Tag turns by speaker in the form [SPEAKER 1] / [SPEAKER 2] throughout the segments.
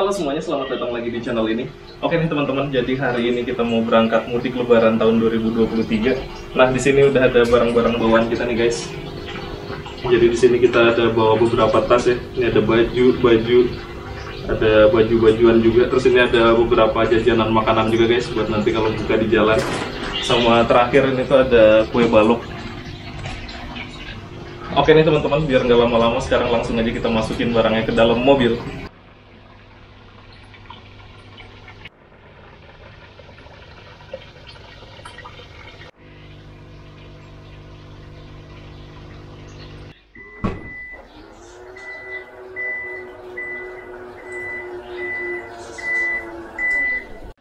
[SPEAKER 1] Halo semuanya, selamat datang lagi di channel ini. Oke nih teman-teman, jadi hari ini kita mau berangkat mudik lebaran tahun 2023. Nah, di sini udah ada barang-barang bawaan kita nih guys. Jadi di sini kita ada bawa beberapa tas ya. Ini ada baju, ada baju-bajuan juga. Terus ini ada beberapa jajanan makanan juga guys, buat nanti kalau buka di jalan. Sama terakhir ini tuh ada kue balok. Oke nih teman-teman, biar nggak lama-lama, sekarang langsung aja kita masukin barangnya ke dalam mobil.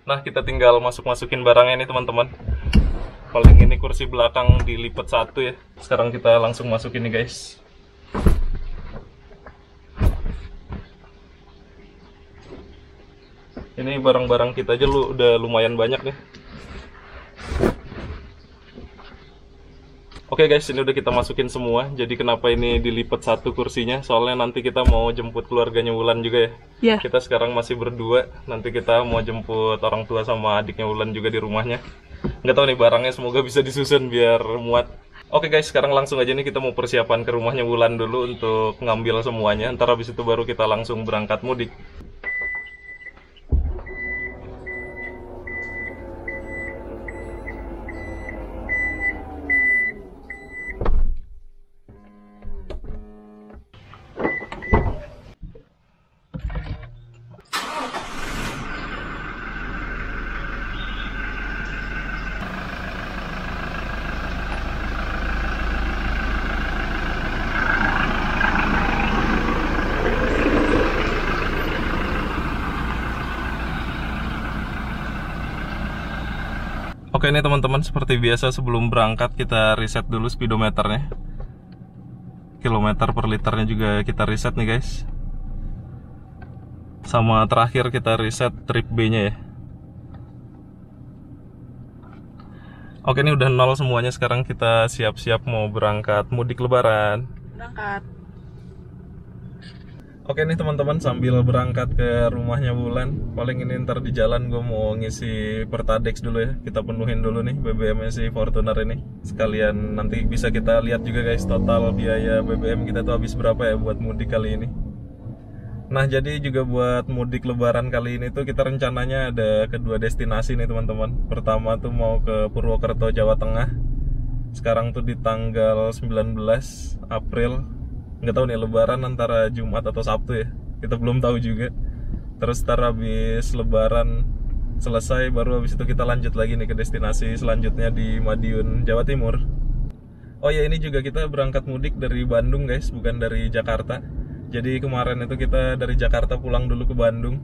[SPEAKER 1] Nah, kita tinggal masukin barangnya nih teman-teman. Paling ini kursi belakang dilipat satu ya. Sekarang kita langsung masukin nih guys. Ini barang-barang kita aja udah lumayan banyak nih. Oke guys, ini udah kita masukin semua. Jadi kenapa ini dilipat satu kursinya? Soalnya nanti kita mau jemput keluarganya Wulan juga ya.
[SPEAKER 2] Iya.
[SPEAKER 1] Kita sekarang masih berdua. Nanti kita mau jemput orang tua sama adiknya Wulan juga di rumahnya. Nggak tahu nih barangnya, semoga bisa disusun biar muat. Oke guys, sekarang langsung aja nih kita mau persiapan ke rumahnya Wulan dulu untuk ngambil semuanya. Ntar habis itu baru kita langsung berangkat mudik. Oke nih teman-teman, seperti biasa sebelum berangkat kita reset dulu speedometernya. Kilometer per liternya juga kita reset nih guys. Sama terakhir kita reset trip B-nya ya. Oke, ini udah nol semuanya. Sekarang kita siap-siap mau berangkat mudik lebaran.
[SPEAKER 2] Berangkat.
[SPEAKER 1] Oke nih teman-teman, sambil berangkat ke rumahnya Wulan, paling ini ntar di jalan gue mau ngisi Pertadex dulu ya. Kita penuhin dulu nih BBM-nya si Fortuner ini. Sekalian nanti bisa kita lihat juga guys total biaya BBM kita tuh habis berapa ya buat mudik kali ini. Nah, jadi juga buat mudik lebaran kali ini tuh kita rencananya ada kedua destinasi nih teman-teman. Pertama tuh mau ke Purwokerto, Jawa Tengah. Sekarang tuh di tanggal 19 April. Nggak tahu nih lebaran antara Jumat atau Sabtu ya, kita belum tahu juga. Terus ntar habis lebaran selesai baru habis itu kita lanjut lagi nih ke destinasi selanjutnya di Madiun, Jawa Timur. Oh ya, ini juga kita berangkat mudik dari Bandung guys, bukan dari Jakarta. Jadi kemarin itu kita dari Jakarta pulang dulu ke Bandung.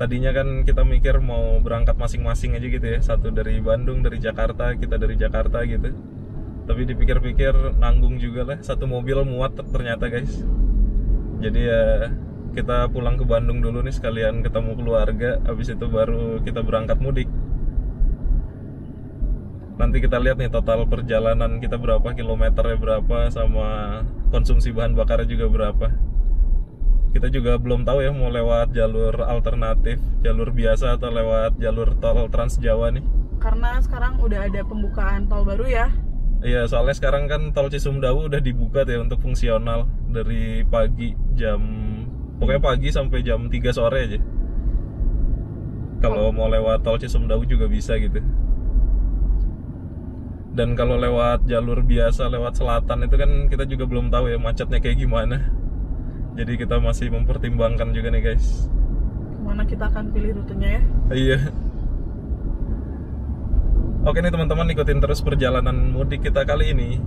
[SPEAKER 1] Tadinya kan kita mikir mau berangkat masing-masing aja gitu ya, satu dari Bandung, dari Jakarta, kita dari Jakarta gitu. Tapi dipikir-pikir nanggung juga lah, satu mobil muat ternyata guys. Jadi ya kita pulang ke Bandung dulu nih, sekalian ketemu keluarga. Habis itu baru kita berangkat mudik. Nanti kita lihat nih total perjalanan kita berapa, kilometernya berapa, sama konsumsi bahan bakarnya juga berapa. Kita juga belum tahu ya mau lewat jalur alternatif, jalur biasa atau lewat jalur tol Trans Jawa nih.
[SPEAKER 2] Karena sekarang udah ada pembukaan tol baru ya.
[SPEAKER 1] Iya, soalnya sekarang kan tol Cisumdawu udah dibuka ya untuk fungsional dari pagi pokoknya pagi sampai jam 3 sore aja. Kalau mau lewat tol Cisumdawu juga bisa gitu. Dan kalau lewat jalur biasa, lewat selatan itu kan kita juga belum tahu ya macetnya kayak gimana. Jadi kita masih mempertimbangkan juga nih guys.
[SPEAKER 2] Kemana kita akan pilih rutenya ya?
[SPEAKER 1] Iya. Oke nih teman-teman, ikutin terus perjalanan mudik kita kali ini.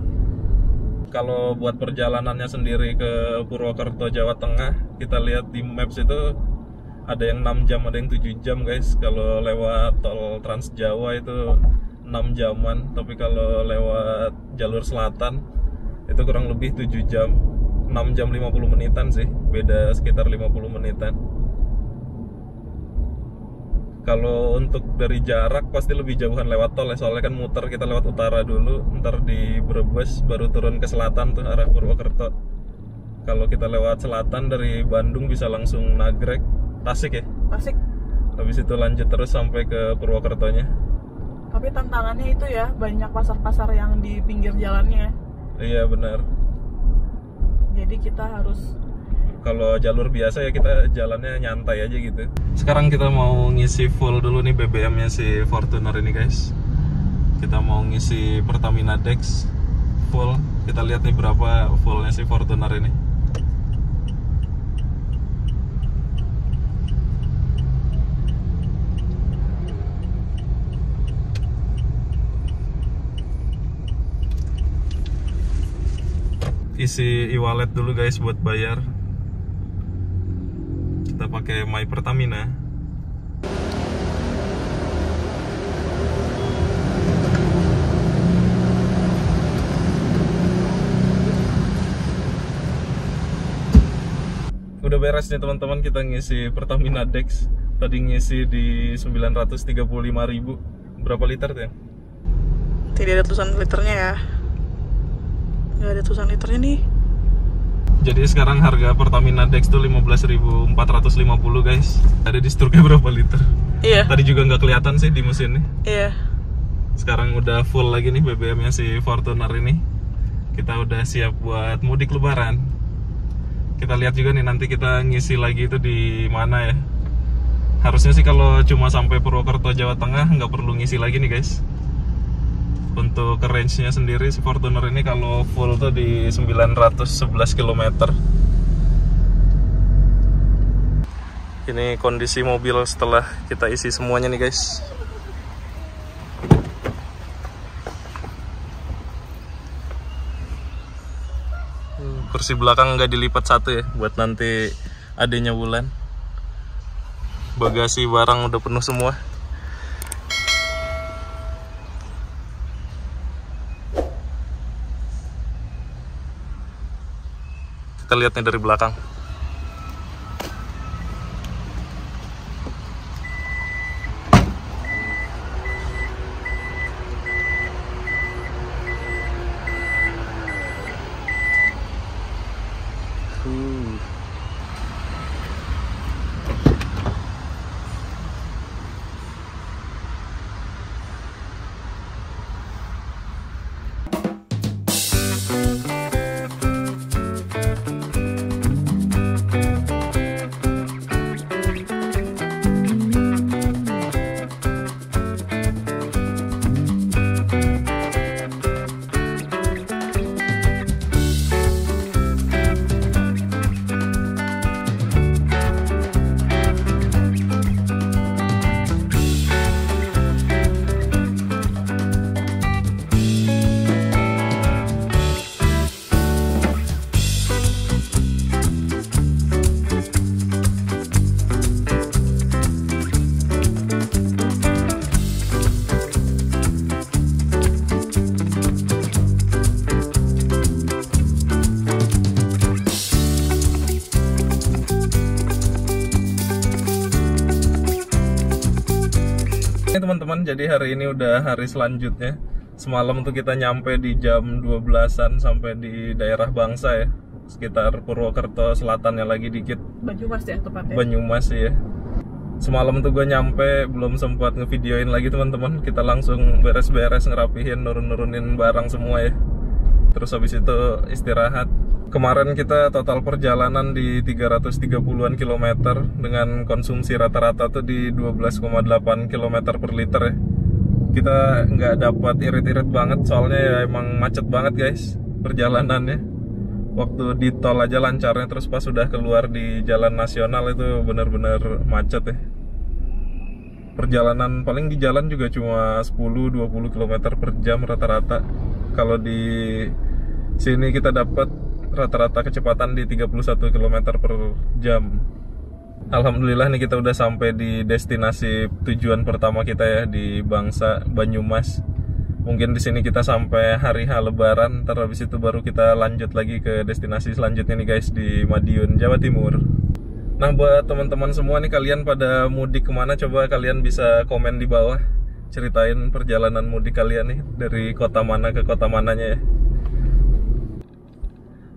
[SPEAKER 1] Kalau buat perjalanannya sendiri ke Purwokerto, Jawa Tengah, kita lihat di Maps itu ada yang 6 jam, ada yang 7 jam guys. Kalau lewat tol Trans Jawa itu 6 jaman. Tapi kalau lewat jalur selatan itu kurang lebih 7 jam, 6 jam 50 menitan sih. Beda sekitar 50 menitan. Kalau untuk dari jarak pasti lebih jauhan lewat tol ya, soalnya kan muter, kita lewat utara dulu, ntar di Brebes baru turun ke selatan tuh arah Purwokerto. Kalau kita lewat selatan dari Bandung bisa langsung Nagrek, Tasik ya.
[SPEAKER 2] Tasik.
[SPEAKER 1] Habis itu lanjut terus sampai ke Purwokertonya.
[SPEAKER 2] Tapi tantangannya itu ya, banyak pasar-pasar yang di pinggir jalannya.
[SPEAKER 1] Iya benar.
[SPEAKER 2] Jadi kita harus,
[SPEAKER 1] Kalau jalur biasa ya kita jalannya nyantai aja gitu. Sekarang kita mau ngisi full dulu nih BBM-nya si Fortuner ini guys. Kita mau ngisi Pertamina Dex full. Kita lihat nih berapa fullnya si Fortuner ini. Isi e-wallet dulu guys buat bayar. Kita pakai My Pertamina. Udah beres nih teman-teman, kita ngisi Pertamina Dex. Tadi ngisi di 935.000. Berapa liter tuh ya?
[SPEAKER 2] tidak ada tulisan liternya ya. Nggak ada tulisan liternya nih.
[SPEAKER 1] Jadi sekarang harga Pertamina Dex tuh 15.450 guys. Ada di struknya berapa liter?
[SPEAKER 2] Iya.
[SPEAKER 1] Tadi juga nggak kelihatan sih di mesin nih.
[SPEAKER 2] Iya.
[SPEAKER 1] Sekarang udah full lagi nih BBM-nya si Fortuner ini. Kita udah siap buat mudik lebaran. Kita lihat juga nih nanti kita ngisi lagi itu di mana ya. Harusnya sih kalau cuma sampai Purwokerto Jawa Tengah nggak perlu ngisi lagi nih guys. Untuk range-nya sendiri si Fortuner ini kalau full tuh di 911 km. Ini kondisi mobil setelah kita isi semuanya nih guys. Kursi belakang nggak dilipat satu ya, buat nanti adanya Wulan. Bagasi barang udah penuh semua. Kita lihat nih dari belakang. Teman-teman, jadi hari ini udah hari selanjutnya. Semalam tuh kita nyampe di jam 12-an sampai di daerah Bangsa ya, sekitar Purwokerto Selatannya lagi dikit.
[SPEAKER 2] Banyumas ya tepatnya.
[SPEAKER 1] Banyumas ya. Semalam tuh gue nyampe belum sempat ngevideoin lagi teman-teman. Kita langsung beres-beres ngerapihin, nurunin barang semua ya. Terus habis itu istirahat. Kemarin kita total perjalanan di 330-an kilometer dengan konsumsi rata-rata tuh di 12,8 km per liter ya. Kita nggak dapat irit-irit banget soalnya ya emang macet banget guys perjalanannya. Waktu di tol aja lancarnya, terus pas sudah keluar di jalan nasional itu benar-benar macet ya. Perjalanan paling di jalan juga cuma 10-20 km per jam rata-rata. Kalau di sini kita dapat rata-rata kecepatan di 31 km per jam. Alhamdulillah nih kita udah sampai di destinasi tujuan pertama kita ya, di Bangsa, Banyumas. Mungkin di sini kita sampai hari H Lebaran, ntar habis itu baru kita lanjut lagi ke destinasi selanjutnya nih guys, di Madiun, Jawa Timur. Nah buat teman-teman semua nih, kalian pada mudik kemana? Coba kalian bisa komen di bawah, ceritain perjalanan mudik kalian nih, dari kota mana ke kota mananya ya.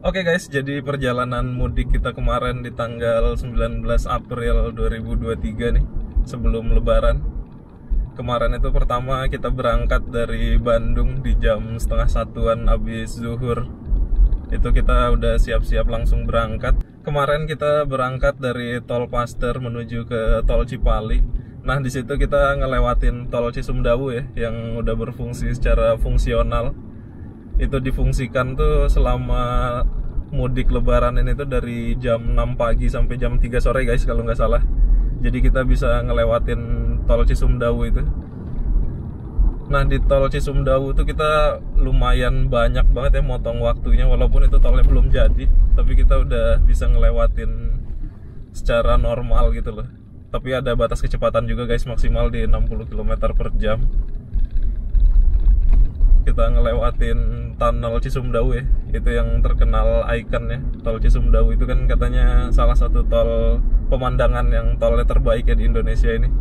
[SPEAKER 1] Oke guys, jadi perjalanan mudik kita kemarin di tanggal 19 April 2023 nih, sebelum Lebaran. Kemarin itu pertama kita berangkat dari Bandung di jam setengah satuan abis zuhur. Itu kita udah siap-siap langsung berangkat. Kemarin kita berangkat dari tol Paster menuju ke tol Cipali. Nah di situ kita ngelewatin tol Cisumdawu ya, yang udah berfungsi secara fungsional. Itu difungsikan tuh selama mudik Lebaran ini tuh dari jam 6 pagi sampai jam 3 sore guys kalau nggak salah. Jadi kita bisa ngelewatin tol Cisumdawu itu. Nah di tol Cisumdawu tuh kita lumayan banyak banget ya motong waktunya, walaupun itu tolnya belum jadi, tapi kita udah bisa ngelewatin secara normal gitu loh. Tapi ada batas kecepatan juga guys, maksimal di 60 km per jam. Kita ngelewatin tunnel Cisumdawu ya, itu yang terkenal ikonnya. Tol Cisumdawu itu kan katanya salah satu tol pemandangan yang tolnya terbaik ya di Indonesia ini.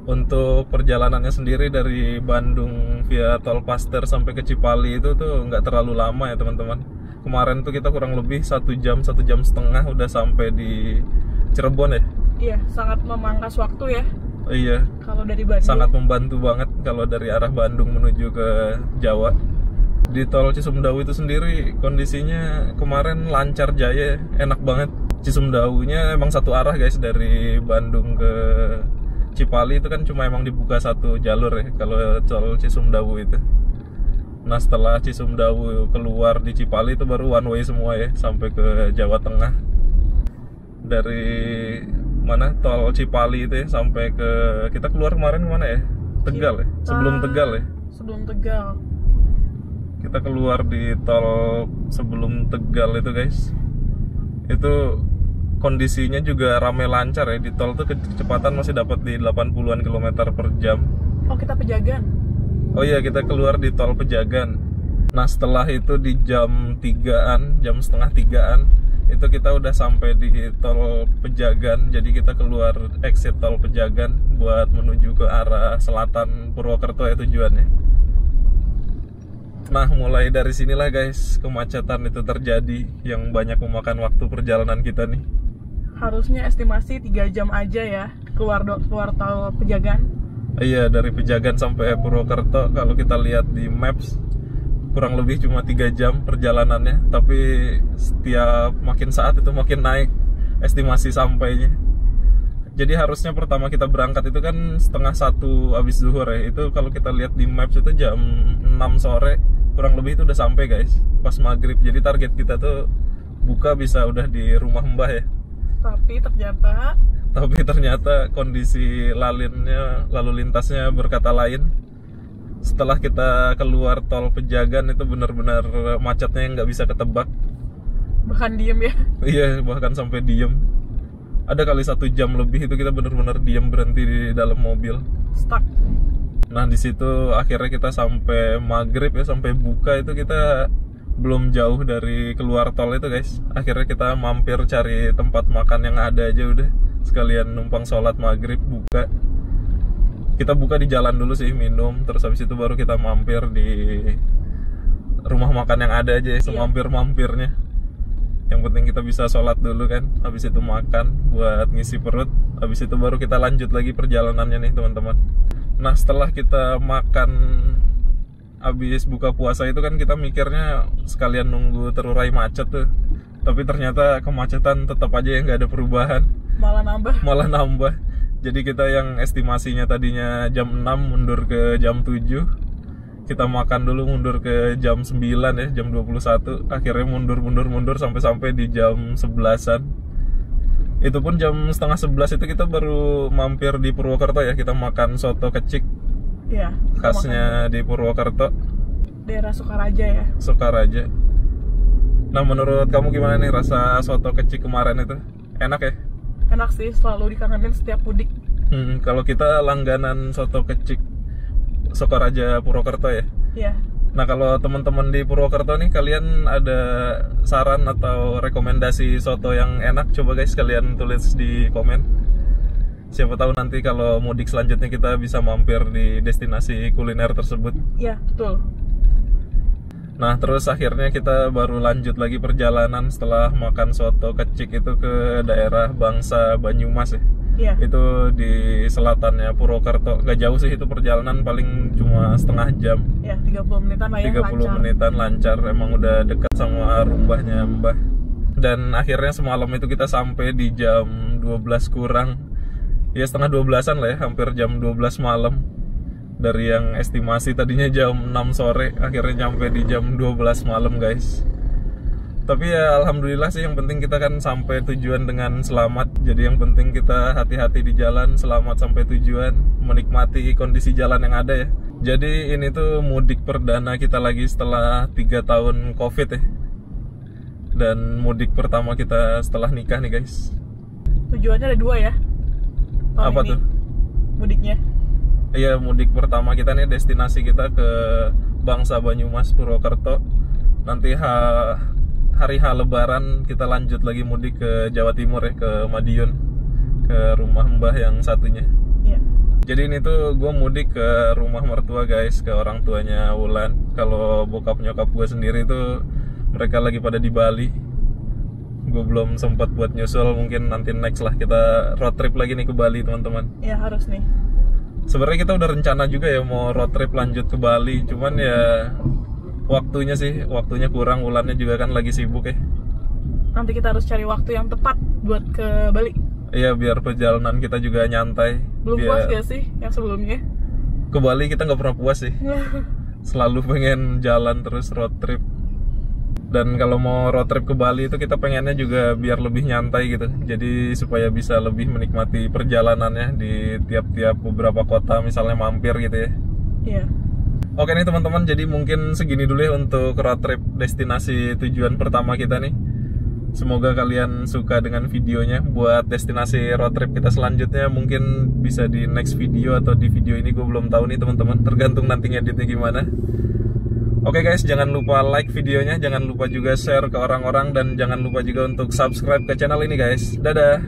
[SPEAKER 1] Untuk perjalanannya sendiri dari Bandung via tol Paster sampai ke Cipali itu tuh nggak terlalu lama ya teman-teman. Kemarin tuh kita kurang lebih 1 jam, 1 jam setengah udah sampai di Cirebon ya.
[SPEAKER 2] Iya, sangat memangkas waktu ya.
[SPEAKER 1] Iya,
[SPEAKER 2] kalau dari Bandung
[SPEAKER 1] sangat membantu banget kalau dari arah Bandung menuju ke Jawa. Di tol Cisumdawu itu sendiri kondisinya kemarin lancar jaya, enak banget. Cisumdawunya emang satu arah guys, dari Bandung ke Cipali itu kan cuma emang dibuka satu jalur ya kalau tol Cisumdawu itu. Nah setelah Cisumdawu keluar di Cipali itu baru one way semua ya sampai ke Jawa Tengah. Dari mana tol Cipali itu ya sampai ke, kita keluar kemarin mana ya, Tegal ya, sebelum Tegal ya,
[SPEAKER 2] sebelum Tegal
[SPEAKER 1] kita keluar di tol sebelum Tegal itu guys. Itu kondisinya juga rame lancar ya, di tol tuh kecepatan masih dapat di 80-an km per jam.
[SPEAKER 2] Oh kita Pejagan.
[SPEAKER 1] Oh iya, kita keluar di tol Pejagan. Nah setelah itu di jam 3-an, jam setengah 3-an itu kita udah sampai di tol Pejagan. Jadi kita keluar exit tol Pejagan buat menuju ke arah selatan Purwokerto ya tujuannya. Nah mulai dari sinilah guys kemacetan itu terjadi, yang banyak memakan waktu perjalanan kita nih.
[SPEAKER 2] Harusnya estimasi 3 jam aja ya keluar tol Pejagan.
[SPEAKER 1] Iya, dari Pejagan sampai Purwokerto kalau kita lihat di maps kurang lebih cuma 3 jam perjalanannya, tapi setiap makin saat itu makin naik estimasi sampainya. Jadi harusnya pertama kita berangkat itu kan setengah 1 abis zuhur ya. Itu kalau kita lihat di maps itu jam 6 sore kurang lebih itu udah sampai guys, pas maghrib. Jadi target kita tuh buka bisa udah di rumah Mbah ya. Tapi ternyata kondisi lalu lintasnya berkata lain. Setelah kita keluar tol Pejagan itu benar-benar macetnya yang nggak bisa ketebak.
[SPEAKER 2] Bahkan diem ya.
[SPEAKER 1] Iya, bahkan sampai diem. Ada kali 1 jam lebih itu kita benar-benar diem, berhenti di dalam mobil,
[SPEAKER 2] stuck.
[SPEAKER 1] Nah di situ akhirnya kita sampai maghrib ya, sampai buka itu kita belum jauh dari keluar tol itu guys. Akhirnya kita mampir cari tempat makan yang ada aja udah, sekalian numpang sholat maghrib buka. Kita buka di jalan dulu sih, minum, terus habis itu baru kita mampir di rumah makan yang ada aja, semampir-mampirnya. Yang penting kita bisa sholat dulu kan, habis itu makan buat ngisi perut. Habis itu baru kita lanjut lagi perjalanannya nih teman-teman. Nah setelah kita makan, habis buka puasa itu kan kita mikirnya sekalian nunggu terurai macet tuh. Tapi ternyata kemacetan tetap aja yang nggak ada perubahan. Malah nambah. Jadi kita yang estimasinya tadinya jam 6 mundur ke jam 7. Kita makan dulu mundur ke jam 9 ya, jam 21. Akhirnya mundur sampai di jam 11-an. Itu pun jam setengah 11 itu kita baru mampir di Purwokerto ya. Kita makan soto kecik.
[SPEAKER 2] Iya,
[SPEAKER 1] khasnya di Purwokerto.
[SPEAKER 2] Daerah Sukaraja ya.
[SPEAKER 1] Sukaraja. Nah menurut kamu gimana nih rasa soto kecik kemarin itu? Enak ya?
[SPEAKER 2] Enak sih, selalu dikangenin setiap mudik.
[SPEAKER 1] Kalau kita langganan soto kecik Sukaraja Purwokerto ya.
[SPEAKER 2] Iya.
[SPEAKER 1] Nah kalau teman-teman di Purwokerto nih, kalian ada saran atau rekomendasi soto yang enak? Coba guys kalian tulis di komen. Siapa tahu nanti kalau mudik selanjutnya kita bisa mampir di destinasi kuliner tersebut.
[SPEAKER 2] Iya betul.
[SPEAKER 1] Nah terus akhirnya kita baru lanjut lagi perjalanan setelah makan soto kecik itu ke daerah Bangsa Banyumas ya.
[SPEAKER 2] Iya.
[SPEAKER 1] Itu di selatannya Purwokerto. Gak jauh sih itu perjalanan, paling cuma setengah jam.
[SPEAKER 2] Ya, 30 menitan lah ya,
[SPEAKER 1] 30
[SPEAKER 2] lancar.
[SPEAKER 1] menitan lancar, emang udah dekat sama rumbahnya Mbah. Dan akhirnya semalam itu kita sampai di jam 12 kurang. Ya setengah 12-an lah ya, hampir jam 12 malam. Dari yang estimasi tadinya jam 6 sore, akhirnya nyampe di jam 12 malam guys. Tapi ya alhamdulillah sih, yang penting kita kan sampai tujuan dengan selamat. Jadi yang penting kita hati-hati di jalan, selamat sampai tujuan, menikmati kondisi jalan yang ada ya. Jadi ini tuh mudik perdana kita lagi setelah 3 tahun COVID ya. Dan mudik pertama kita setelah nikah nih guys.
[SPEAKER 2] Tujuannya ada 2 ya. Tahun
[SPEAKER 1] Apa
[SPEAKER 2] ini,
[SPEAKER 1] tuh?
[SPEAKER 2] mudiknya.
[SPEAKER 1] Iya, mudik pertama kita nih, destinasi kita ke Bangsa Banyumas Purwokerto. Nanti hari H Lebaran kita lanjut lagi mudik ke Jawa Timur ya, ke Madiun, ke rumah Mbah yang satunya.
[SPEAKER 2] Iya.
[SPEAKER 1] Jadi ini tuh gue mudik ke rumah mertua guys, ke orang tuanya Wulan. Kalau bokap nyokap gue sendiri tuh mereka lagi pada di Bali. Gue belum sempat buat nyusul, mungkin nanti next lah kita road trip lagi nih ke Bali teman-teman.
[SPEAKER 2] Ya harus nih.
[SPEAKER 1] Sebenarnya kita udah rencana juga ya mau road trip lanjut ke Bali, cuman ya waktunya kurang, Wulannya juga kan lagi sibuk ya.
[SPEAKER 2] Nanti kita harus cari waktu yang tepat buat ke Bali.
[SPEAKER 1] Iya, biar perjalanan kita juga nyantai.
[SPEAKER 2] Belum puas gak sih yang sebelumnya?
[SPEAKER 1] Ke Bali kita nggak pernah puas sih. Selalu pengen jalan terus road trip. Dan kalau mau road trip ke Bali itu kita pengennya juga biar lebih nyantai gitu. Jadi supaya bisa lebih menikmati perjalanannya di tiap-tiap beberapa kota, misalnya mampir gitu ya.
[SPEAKER 2] Iya.
[SPEAKER 1] Oke nih teman-teman, jadi mungkin segini dulu ya untuk road trip destinasi tujuan pertama kita nih. Semoga kalian suka dengan videonya. Buat destinasi road trip kita selanjutnya mungkin bisa di next video atau di video ini, gue belum tahu nih teman-teman, tergantung nantinya editnya gimana. Oke guys, jangan lupa like videonya, jangan lupa juga share ke orang-orang, dan jangan lupa juga untuk subscribe ke channel ini guys. Dadah!